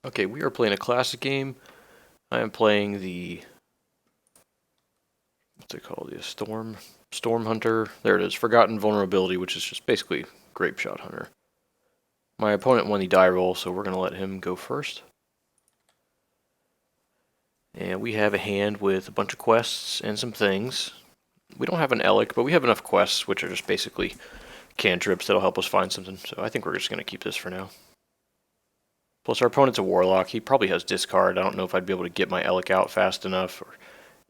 Okay, we are playing a classic game. I am playing the, what's it called? The Storm Hunter. There it is, Forgotten Vulnerability, which is just basically Grapeshot Hunter. My opponent won the die roll, so we're going to let him go first. And we have a hand with a bunch of quests and some things. We don't have an Elekk, but we have enough quests, which are just basically cantrips that'll help us find something. So I think we're just going to keep this for now. Plus our opponent's a Warlock. He probably has discard. I don't know if I'd be able to get my Elekk out fast enough or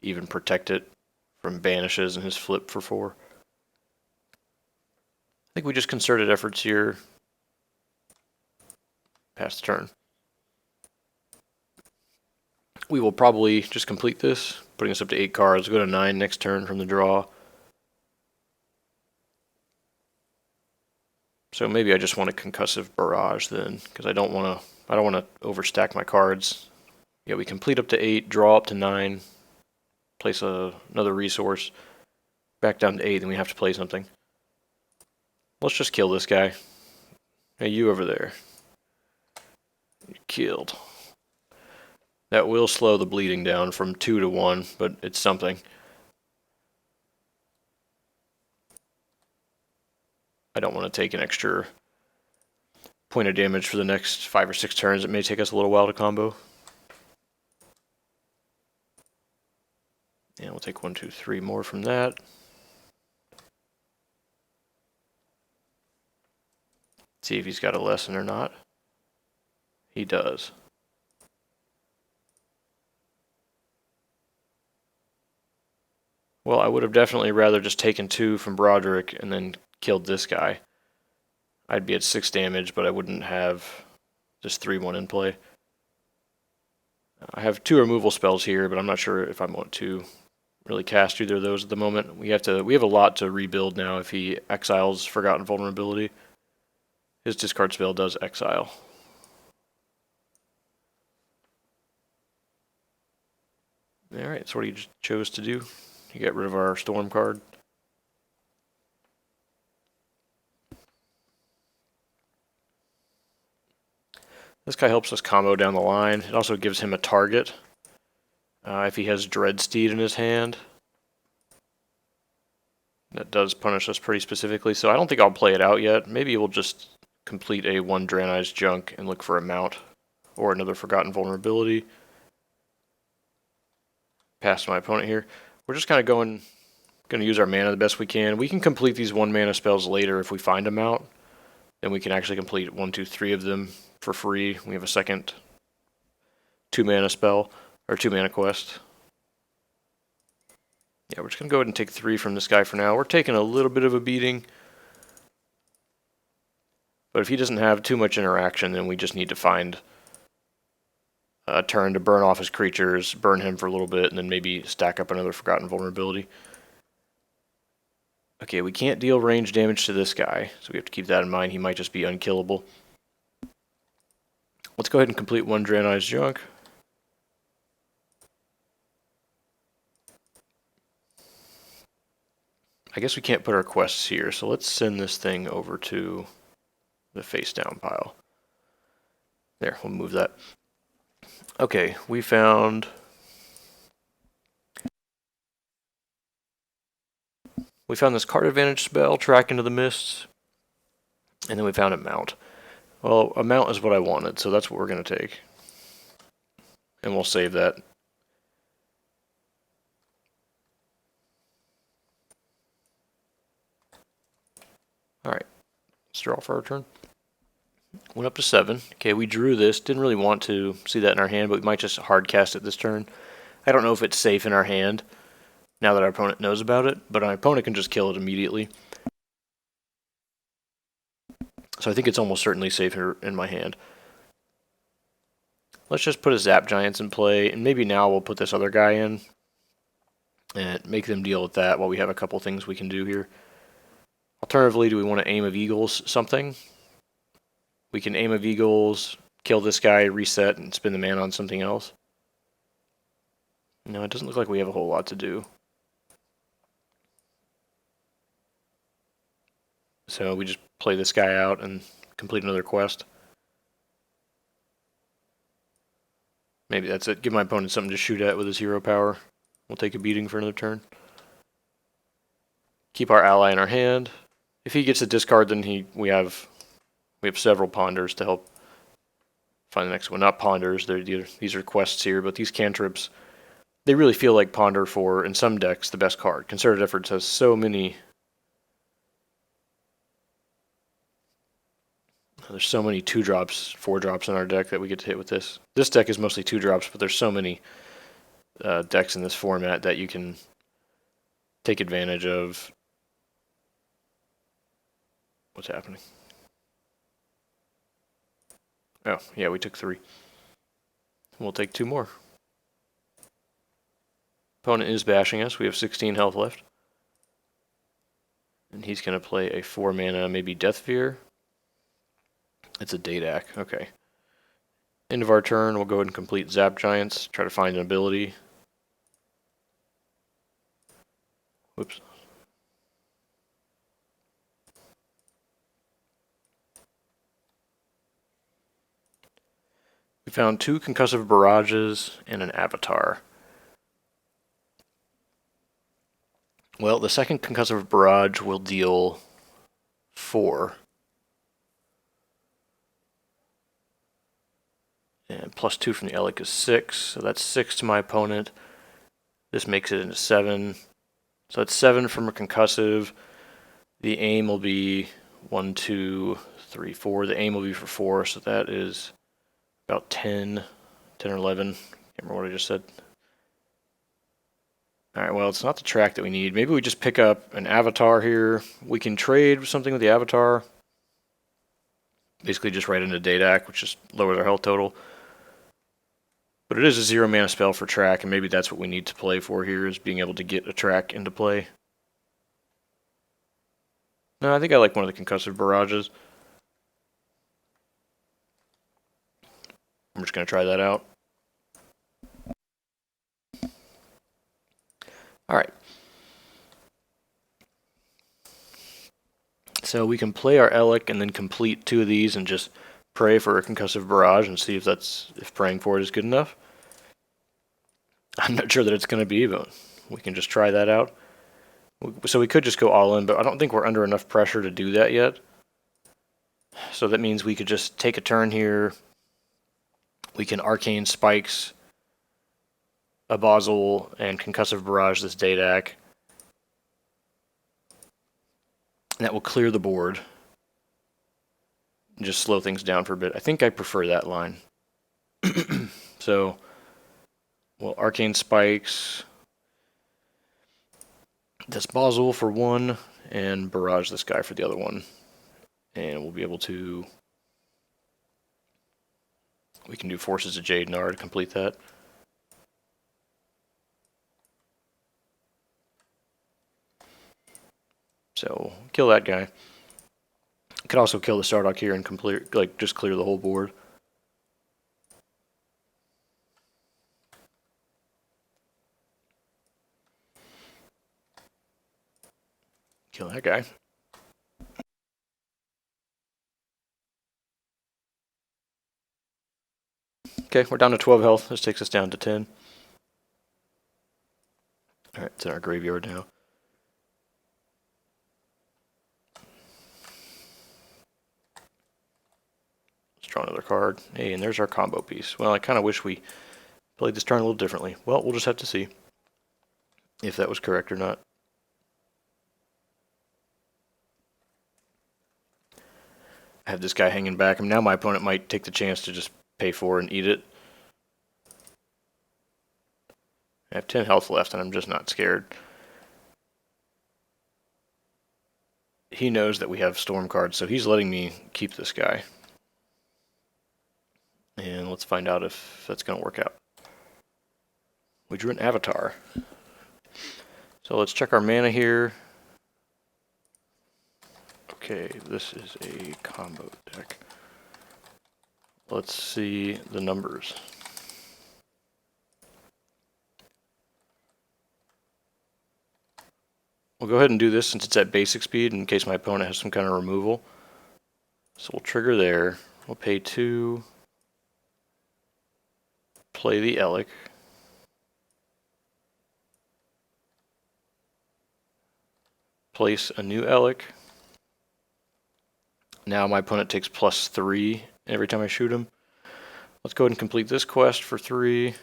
even protect it from banishes and his flip for 4. I think we just concerted efforts here. Pass the turn. We will probably just complete this, putting us up to 8 cards. Go to 9 next turn from the draw. So maybe I just want a Concussive Barrage then, because I don't want to overstack my cards. Yeah, we complete up to 8, draw up to 9, place another resource, back down to 8, then we have to play something. Let's just kill this guy. Hey, you over there. You're killed. That will slow the bleeding down from 2 to 1, but it's something. I don't want to take an extra point of damage for the next 5 or 6 turns. It may take us a little while to combo. And we'll take 1, 2, 3 more from that. See if he's got a lesson or not. He does. Well, I would have definitely rather just taken 2 from Broderick and then killed this guy. I'd be at 6 damage, but I wouldn't have just 3-1 in play. I have 2 removal spells here, but I'm not sure if I want to really cast either of those at the moment. We have a lot to rebuild now if he exiles Forgotten Vulnerability. His discard spell does exile. Alright, that's what he chose to do. He got rid of our Storm card. This guy helps us combo down the line. It also gives him a target if he has Dreadsteed in his hand. That does punish us pretty specifically, so I don't think I'll play it out yet. Maybe we'll just complete a 1 Draenei's Junk and look for a mount or another Forgotten Vulnerability. Pass my opponent here. We're just kind of going to use our mana the best we can. We can complete these 1 mana spells later if we find a mount. Then we can actually complete 1, 2, 3 of them for free. We have a second 2 mana spell, or 2 mana quest. Yeah, we're just going to go ahead and take 3 from this guy for now. We're taking a little bit of a beating. But if he doesn't have too much interaction, then we just need to find a turn to burn off his creatures, burn him for a little bit, and then maybe stack up another Forgotten Vulnerability. Okay, we can't deal range damage to this guy, so we have to keep that in mind. He might just be unkillable. Let's go ahead and complete 1 Draenei's Junk. I guess we can't put our quests here, so let's send this thing over to the face down pile. There, we'll move that. Okay, we found this card advantage spell, Track into the Mists, and then we found a mount. Well, a mount is what I wanted, so that's what we're going to take. And we'll save that. Alright, let's draw for our turn. Went up to 7. Okay, we drew this. Didn't really want to see that in our hand, but we might just hard cast it this turn. I don't know if it's safe in our hand now that our opponent knows about it, but our opponent can just kill it immediately. So I think it's almost certainly safer in my hand. Let's just put a Zapped Giants in play, and maybe now we'll put this other guy in and make them deal with that while we have a couple things we can do here. Alternatively, do we want to Aim of Eagles something? We can Aim of Eagles, kill this guy, reset, and spin the mana on something else. No, it doesn't look like we have a whole lot to do. So we just play this guy out and complete another quest. Maybe that's it. Give my opponent something to shoot at with his hero power. We'll take a beating for another turn. Keep our ally in our hand. If he gets a discard, then we have several ponders to help find the next one. Not ponders, these are quests here, but these cantrips, they really feel like ponder for, in some decks, the best card. Concerted Efforts has so many. There's so many 2-drops, 4-drops in our deck that we get to hit with this. This deck is mostly 2-drops, but there's so many decks in this format that you can take advantage of. What's happening? Oh, yeah, we took 3. We'll take 2 more. Opponent is bashing us. We have 16 health left. And he's going to play a 4-mana, maybe Deathfear. It's a Daedak. Okay. End of our turn, we'll go ahead and complete Zapped Giants. Try to find an ability. Whoops. We found 2 Concussive Barrages and an Avatar. Well, the second Concussive Barrage will deal 4. And +2 from the Elekk is 6, so that's 6 to my opponent. This makes it into 7. So that's 7 from a Concussive. The aim will be 1, 2, 3, 4. The aim will be for 4, so that is about 10 or 11. Can't remember what I just said. Alright, well, it's not the track that we need. Maybe we just pick up an Avatar here. We can trade something with the Avatar. Basically just right into Daedak, which just lowers our health total. But it is a 0-mana spell for track, and maybe that's what we need to play for here, is being able to get a track into play. No, I think I like one of the Concussive Barrages. I'm just going to try that out. Alright. So we can play our Elekk and then complete 2 of these and just pray for a Concussive Barrage and see if praying for it is good enough. I'm not sure that it's going to be, but we can just try that out. So we could just go all in, but I don't think we're under enough pressure to do that yet. So that means we could just take a turn here. We can Arcane Spikes a Basil and Concussive Barrage this Daedak. And that will clear the board. And just slow things down for a bit. I think I prefer that line. So, well, Arcane Spikes this Basil for 1, and Barrage this guy for the other 1. And we'll be able to... We can do Forces of Jaedenar to complete that. So, kill that guy. Could also kill the Stardock here and complete, like, just clear the whole board. Kill that guy. Okay, we're down to 12 health. This takes us down to 10. Alright, it's in our graveyard now. Let's draw another card. Hey, and there's our combo piece. Well, I kind of wish we played this turn a little differently. Well, we'll just have to see if that was correct or not. I have this guy hanging back. Now my opponent might take the chance to just pay for and eat it. I have 10 health left, and I'm just not scared. He knows that we have storm cards, so he's letting me keep this guy. And let's find out if that's going to work out. We drew an Avatar. So let's check our mana here. Okay, this is a combo deck. Let's see the numbers. We'll go ahead and do this since it's at basic speed in case my opponent has some kind of removal. So we'll trigger there. We'll pay 2. play the Elekk. Place a new Elekk. Now my opponent takes +3 every time I shoot him. Let's go ahead and complete this quest for 3.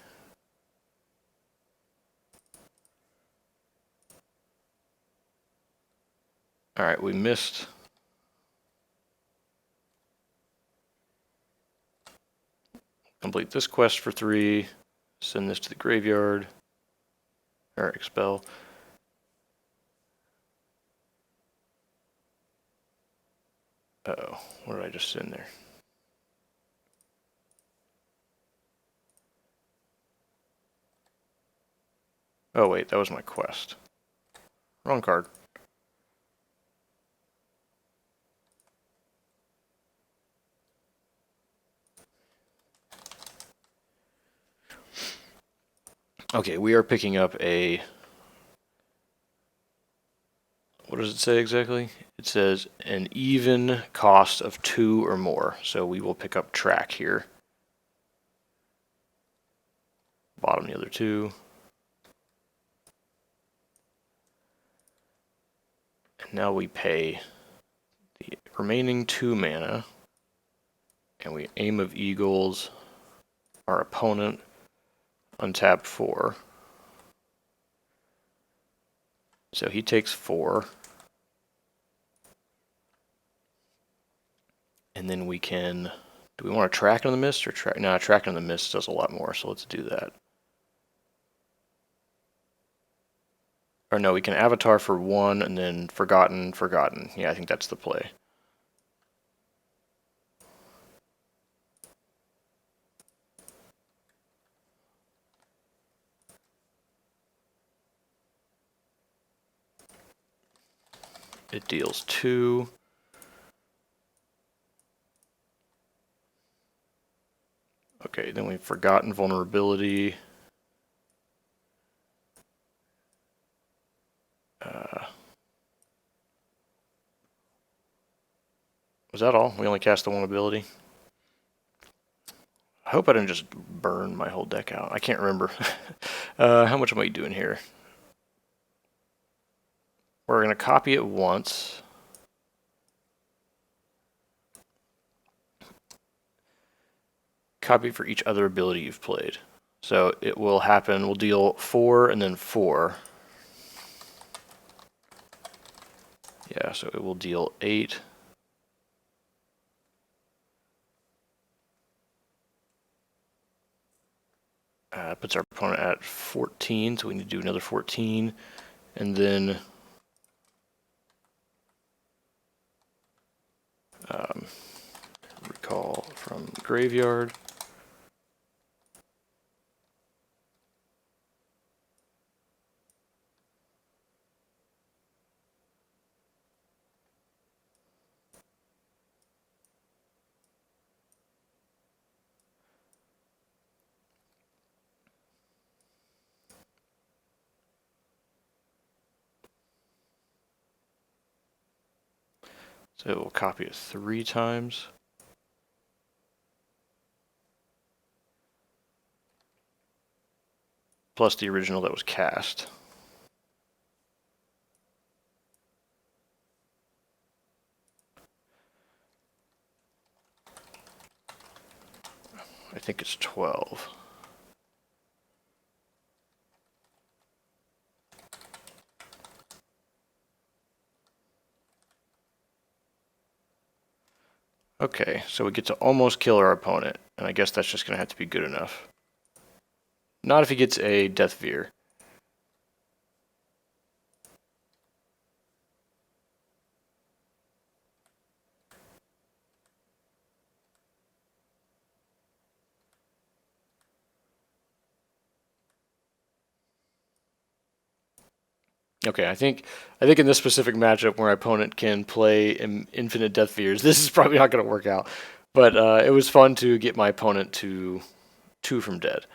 Alright, we missed. Complete this quest for 3. Send this to the graveyard. Or expel. Uh-oh, what did I just send there? Oh wait, that was my quest. Wrong card. Okay, we are picking up a... What does it say exactly? It says an even cost of 2 or more. So we will pick up track here. Bottom the other 2. And now we pay the remaining 2 mana. And we aim of Eagles our opponent. Untap 4. So he takes 4. And then we can... Do we want to track in the mist or track? No, track in the mist does a lot more, so let's do that. Or no, we can avatar for 1 and then forgotten. Yeah, I think that's the play. It deals 2. Okay, then we've forgotten vulnerability. Was that all? We only cast the 1 ability? I hope I didn't just burn my whole deck out. I can't remember. How much am I doing here? We're going to copy it once. Copy for each other ability you've played. So it will happen, we'll deal 4 and then 4. Yeah, so it will deal 8. Puts our opponent at 14, so we need to do another 14. And then recall from graveyard. So we'll copy it 3 times. Plus the original that was cast. I think it's 12. Okay, so we get to almost kill our opponent, and I guess that's just going to have to be good enough. Not if he gets a Death Veer. Okay, I think in this specific matchup where my opponent can play infinite Death Veers, this is probably not going to work out. But it was fun to get my opponent to 2 from dead.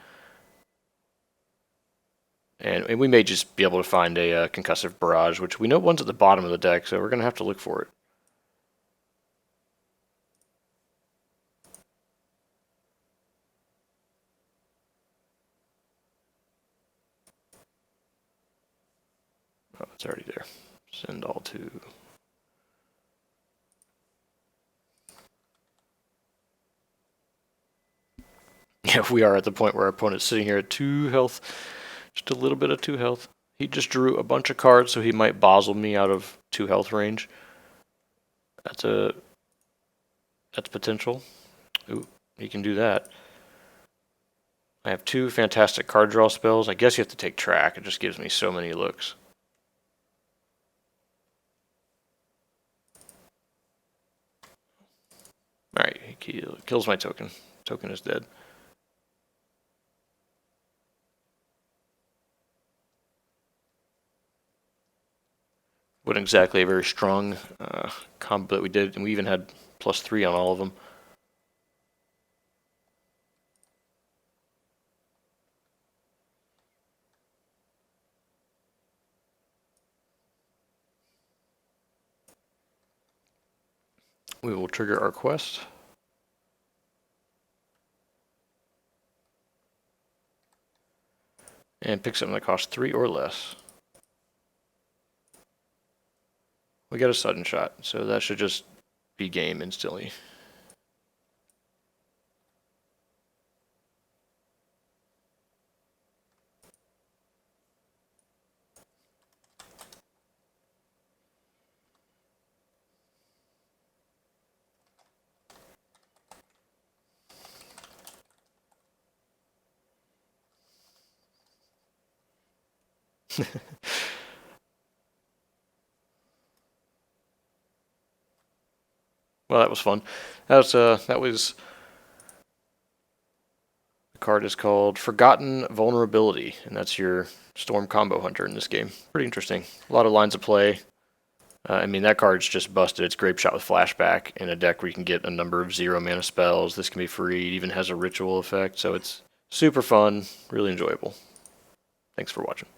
And we may just be able to find a Concussive Barrage, which we know one's at the bottom of the deck, so we're going to have to look for it. It's already there. Send all to. Yeah, we are at the point where our opponent's sitting here at 2 health. Just a little bit of 2 health. He just drew a bunch of cards, so he might Basel me out of 2 health range. That's potential. Ooh, he can do that. I have 2 fantastic card draw spells. I guess you have to take track. It just gives me so many looks. Alright, he kills my token. Token is dead. Wasn't exactly a very strong combo that we did, and we even had +3 on all of them. We will trigger our quest. And pick something that costs 3 or less. We got a sudden shot, so that should just be game instantly. Well, that was fun. That was the card is called Forgotten Vulnerability, and that's your Storm combo hunter in this game. Pretty interesting. A lot of lines of play. I mean, that card's just busted. It's Grape Shot with Flashback in a deck where you can get a number of 0 mana spells. This can be free. It even has a ritual effect, so it's super fun, really enjoyable. Thanks for watching.